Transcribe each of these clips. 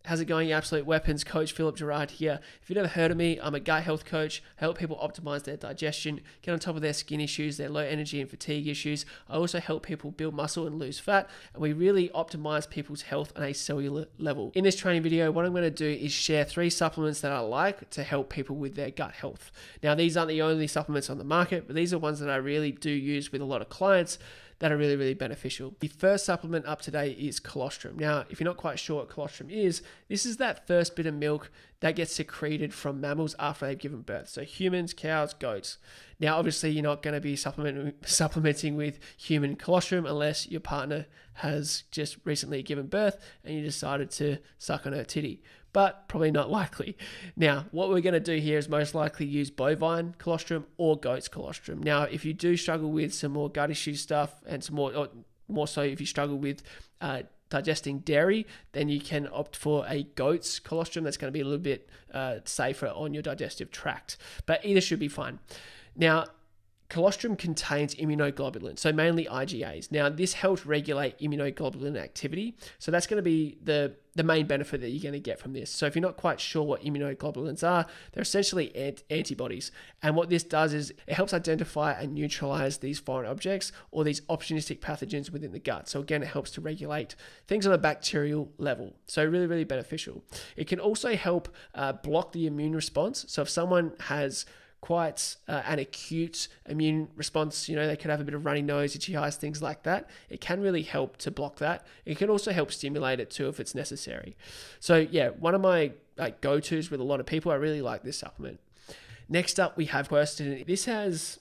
How's it going, you absolute weapons? Coach Phillip Gerard here. If you've never heard of me, I'm a gut health coach. I help people optimize their digestion, get on top of their skin issues, their low energy and fatigue issues. I also help people build muscle and lose fat, and we really optimize people's health on a cellular level. In this training video, what I'm going to do is share 3 supplements that I like to help people with their gut health. Now, these aren't the only supplements on the market, but these are ones that I really do use with a lot of clients that are really, really beneficial. The first supplement up today is colostrum. Now, if you're not quite sure what colostrum is, this is that first bit of milk that gets secreted from mammals after they've given birth. So humans, cows, goats. Now, obviously, you're not going to be supplementing with human colostrum unless your partner has just recently given birth and you decided to suck on her titty, but probably not likely. Now, what we're going to do here is most likely use bovine colostrum or goat's colostrum. Now, if you do struggle with some more gut issue stuff and some more so if you struggle with digesting dairy, then you can opt for a goat's colostrum. That's going to be a little bit safer on your digestive tract, but either should be fine. Now, colostrum contains immunoglobulin, so mainly IgAs. Now, this helps regulate immunoglobulin activity. So that's going to be the main benefit that you're going to get from this. So if you're not quite sure what immunoglobulins are, they're essentially antibodies. And what this does is it helps identify and neutralize these foreign objects or these opportunistic pathogens within the gut. So again, it helps to regulate things on a bacterial level. So really, really beneficial. It can also help block the immune response. So if someone has quite an acute immune response, they could have a bit of runny nose, itchy eyes, things like that. It can really help to block that. It can also help stimulate it too if it's necessary. So yeah, one of my go-tos with a lot of people. I really like this supplement. Next up, we have quercetin. This has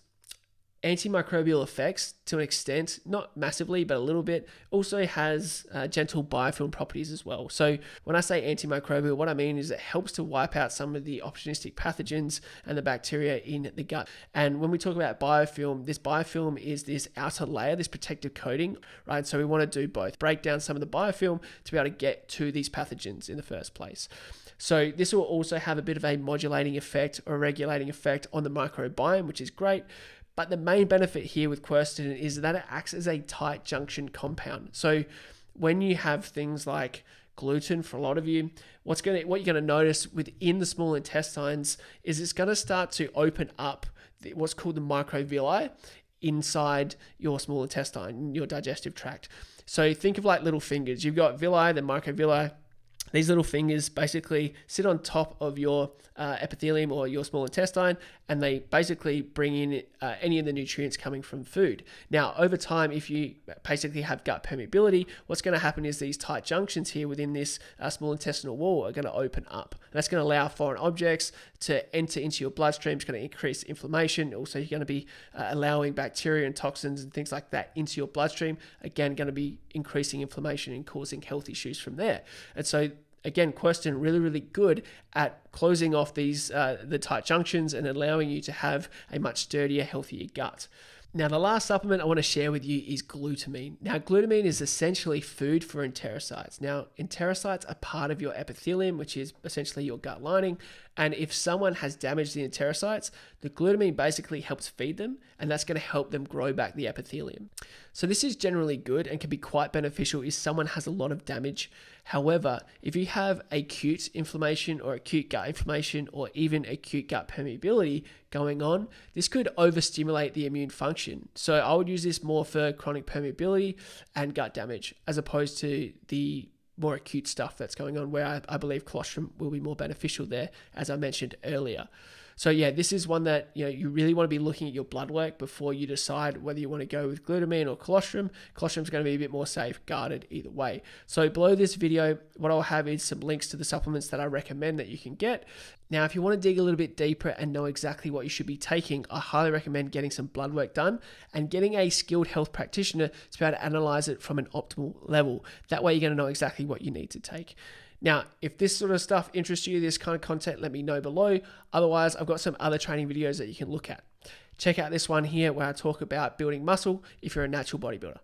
antimicrobial effects to an extent, not massively, but a little bit. Also has gentle biofilm properties as well. So when I say antimicrobial, what I mean is it helps to wipe out some of the opportunistic pathogens and the bacteria in the gut. And when we talk about biofilm, this biofilm is this outer layer, this protective coating, right? So we want to do both, break down some of the biofilm to be able to get to these pathogens in the first place. So this will also have a bit of a modulating effect or regulating effect on the microbiome, which is great. But the main benefit here with quercetin is that it acts as a tight junction compound. So when you have things like gluten, for a lot of you, what you're going to notice within the small intestines is it's going to start to open up what's called the microvilli inside your small intestine, your digestive tract. So think of like little fingers. You've got villi, then microvilli. These little fingers basically sit on top of your epithelium or your small intestine, and they basically bring in any of the nutrients coming from food. Now, over time, if you basically have gut permeability, what's going to happen is these tight junctions here within this small intestinal wall are going to open up. That's going to allow foreign objects to enter into your bloodstream. It's going to increase inflammation. Also, you're going to be allowing bacteria and toxins and things like that into your bloodstream. Again, going to be increasing inflammation and causing health issues from there. And so again, quercetin really, really good at closing off these the tight junctions and allowing you to have a much sturdier, healthier gut. Now, the last supplement I want to share with you is glutamine. Now, glutamine is essentially food for enterocytes. Now, enterocytes are part of your epithelium, which is essentially your gut lining. And if someone has damaged the enterocytes, the glutamine basically helps feed them, and that's going to help them grow back the epithelium. So this is generally good and can be quite beneficial if someone has a lot of damage. However, if you have acute inflammation or acute gut inflammation or even acute gut permeability going on, this could overstimulate the immune function. So I would use this more for chronic permeability and gut damage as opposed to the more acute stuff that's going on, where I believe colostrum will be more beneficial there, as I mentioned earlier. So yeah, this is one that you really want to be looking at your blood work before you decide whether you want to go with glutamine or colostrum. Colostrum is going to be a bit more safeguarded either way. So below this video, what I'll have is some links to the supplements that I recommend that you can get. Now, if you want to dig a little bit deeper and know exactly what you should be taking, I highly recommend getting some blood work done and getting a skilled health practitioner to be able to analyze it from an optimal level. That way you're going to know exactly what you need to take. Now, if this sort of stuff interests you, this kind of content, let me know below. Otherwise, I've got some other training videos that you can look at. Check out this one here where I talk about building muscle if you're a natural bodybuilder.